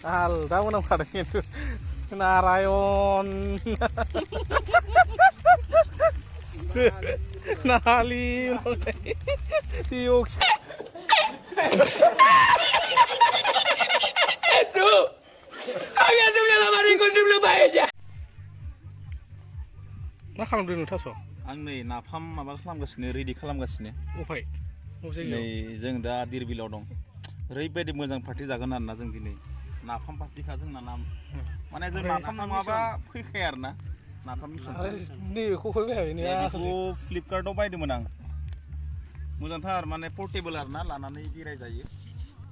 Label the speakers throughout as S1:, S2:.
S1: आलदा मोनामखादों खिन्थु नारायण नालि मा खालामदों नों थास'?
S2: आं नै नाफाम माबा खालामगासिनो रेडि खालामगासिनो।
S1: उफाय
S2: नै जों दा धिर बिलाव दं। ओरैबायदि मोजां पार्टि जागोन आरोना जों दिनै नाफाम पार्टिखा जोंना माने जों नाफाम नङाबा फैखाया आरोना नाफाम मिसन।
S1: नैबेखौ
S2: बेखौ फ्लिपकार्टआव बायदोंमोन आं। मोजांथार माने पर्टेबल आरोना लानानै बेराय जायो।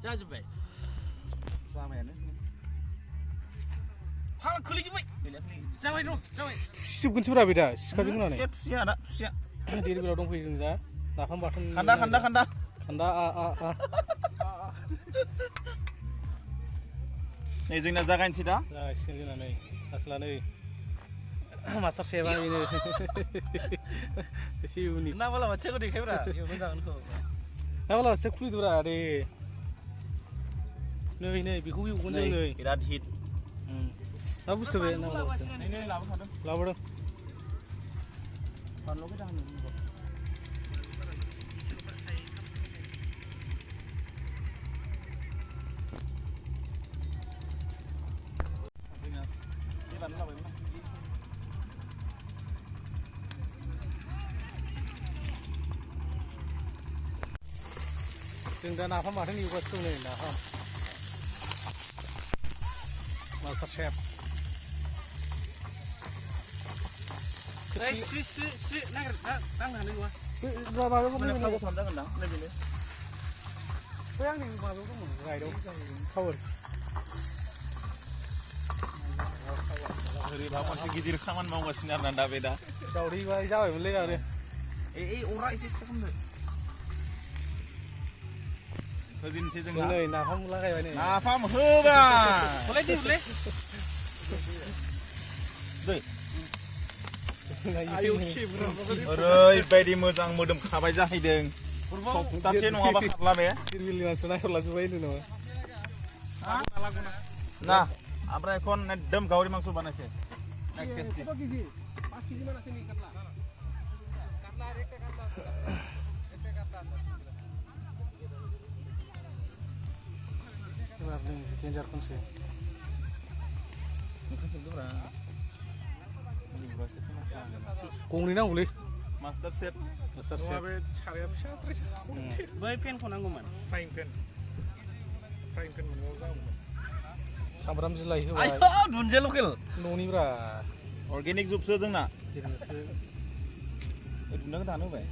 S3: जाजोब्बाय
S2: जाबायानो
S3: फाल खोलैजोब्बाय जाबाय र' जाबाय
S1: सिजोबगोनसो ब्रा बे दा सिखाजों होनानै
S2: खुसिया ना खुसिया
S1: धिर बिलाव दंफैयो जों दा नाफाम बाथोन
S2: खान्दा खान्दा खान्दा
S1: खान्दा
S2: नै जोंना जागायनोसै दा
S1: जागायसिगोन जोंना नै आसला नै मास्टार शेफआ बेनो एसे इउनिक
S3: ना बालाबाथियाखौ देखायब्रा एवना जागोनखौ
S1: ना बालाबाथिया खुलिदोब्रा दे नै बेखौ एवगोन जों नै
S2: बिराद हिट
S1: मा बुस्थु बे ना बालाबाथिया
S2: नै लाबोखादों
S1: लाबोदों
S2: फानलु गोजा होनो
S1: जों दा नाफाम बाथोन एवगासिनो दं नै नाफाम मास्टार शेफ
S3: स्रि नागिर दांनो हानाय नङा
S2: माबायाव जागोन ना नैबेनो
S1: बै आंनि माबायाव दंमोन राइडआव टावार
S2: ओरैबा मोनसे गिदिर खामानि मावगासिनो आरोना दा बे दा
S1: दावदैबा जाबायमोनलै आरो
S2: अरा एसे खमनो होजेनसै जों
S1: नै नाफाम लागायबाय नै
S2: नाफाम होबाय दै ओरैबायदि मोजां मोदोम खाबाय जाहैदों सप्तासे नङाबा खारला बे
S1: धिरबिलनि मानसिया नायहरलाजोब्बाय होनदों
S2: ना ओमफ्राय এখন একদম গাহৰি মাংস বানাইছে টেস্টি
S1: एबार नै डेन्जार खनसे गंनै नांगौलै
S2: मास्टार शेफ
S1: बे साराया फिसाद्राय
S3: बै पेनखौ नांगौमोन
S1: फ्राइं पेन मोनबाबो जागौमोन सामब्राम बिलाइ होबाय
S3: दुन्दिया लकेल
S1: न'निब्रा
S2: अर्गेनिक जुबसो जोंना
S1: ओरैनोसो
S2: ओरैनो दानो होबाय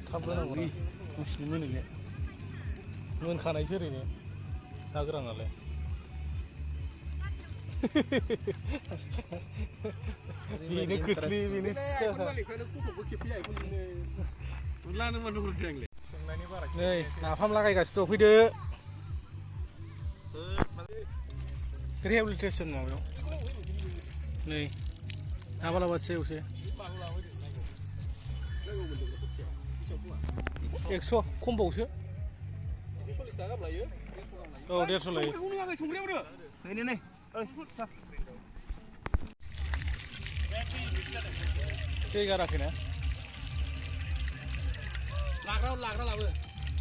S1: थाब होनांगौ दसेनो मोनोले मोनखानायसो ओरैनो ना गोरानालाय बेनो खोख्लि बेनो सिखा नै नाफाम लागायगासिनो दं फैदो रिहेबिलिटेसन माबायाव नै ना बालाबाथिया एवसै 100 खमबावसो औ 150 लायो
S2: नै
S1: दै गाराखैना
S3: लाग्रा लाबो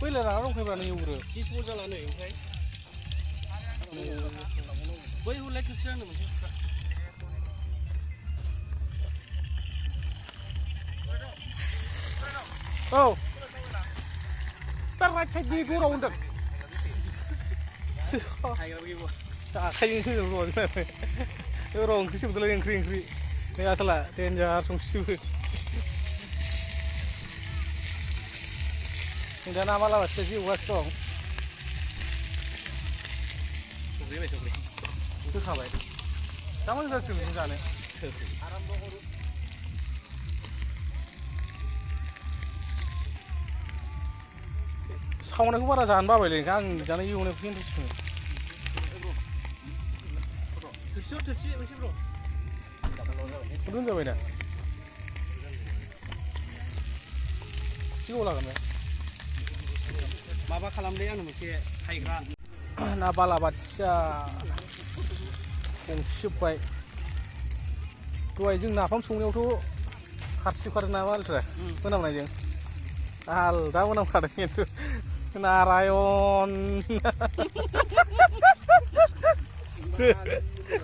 S1: बैलाय लाग्रा दंखायोब्रा नों एवग्रो
S3: दिसप'जाला नै ओमफ्राय बै हरलाय थोरसि आंनो मोनसे
S1: औ दा राइट साइड गराव होनदों आखाइजों होजोबो र' ओंख्रि सोबदोलाय ओंख्रि नै आसला डेन्जार संसिबो जों दा ना बालाबाथियासो एवगासिनो दं होखाबाय दा मोजां जासिगोन बेजों जानो सावनायखौ बारा जानो बाबायलै आं जानाय एवनायखौसो इन्टारेस्ट मोनो
S3: थोरसि मोनसे ब्र'
S1: दोनजाबाय दा एसे गोबाव लागोन बे
S3: माबा खालामदे आंनो मोनसे हायग्रा
S1: ना बालाबाथिया गंसेजोब्बाय दहाय जों नाफाम संनायावथ' खारसिखारदों नामा आलथ्रा मोनामनायजों आलदा मोनामखादों खिन्थु नारायण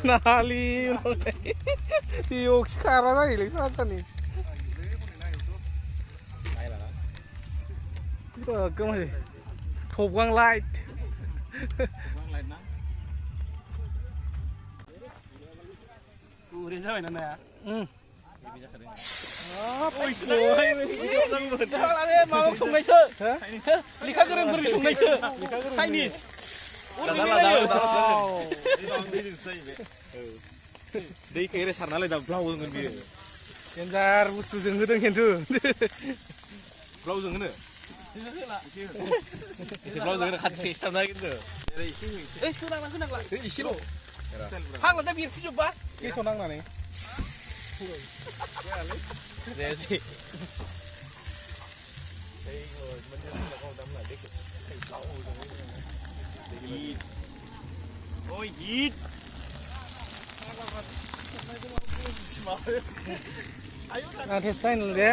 S1: नालि बेयावखि खारा जायोलै खारानि गोमायो थबगां लाइट
S3: ओरैनो जाबायना नाया माबा संनायसो लेखा गोरोंफोरनि संनायसो चाइनिस
S2: दैखौ एरै सारनालाय दा ब्लाउजों बियो
S1: देन्जार बुस्थुजों होदों खिन्थु
S2: ब्लाउजों होनो एसे ब्लाउजों होनो खाथि सिथाबना खिन्थु एसे
S3: होनांला एसेल' फाग्ला दा बेरसिजोब्बा
S1: गेसाव नांनानै
S2: जायासै ओइ हिट
S1: टेस्ट नायनो दे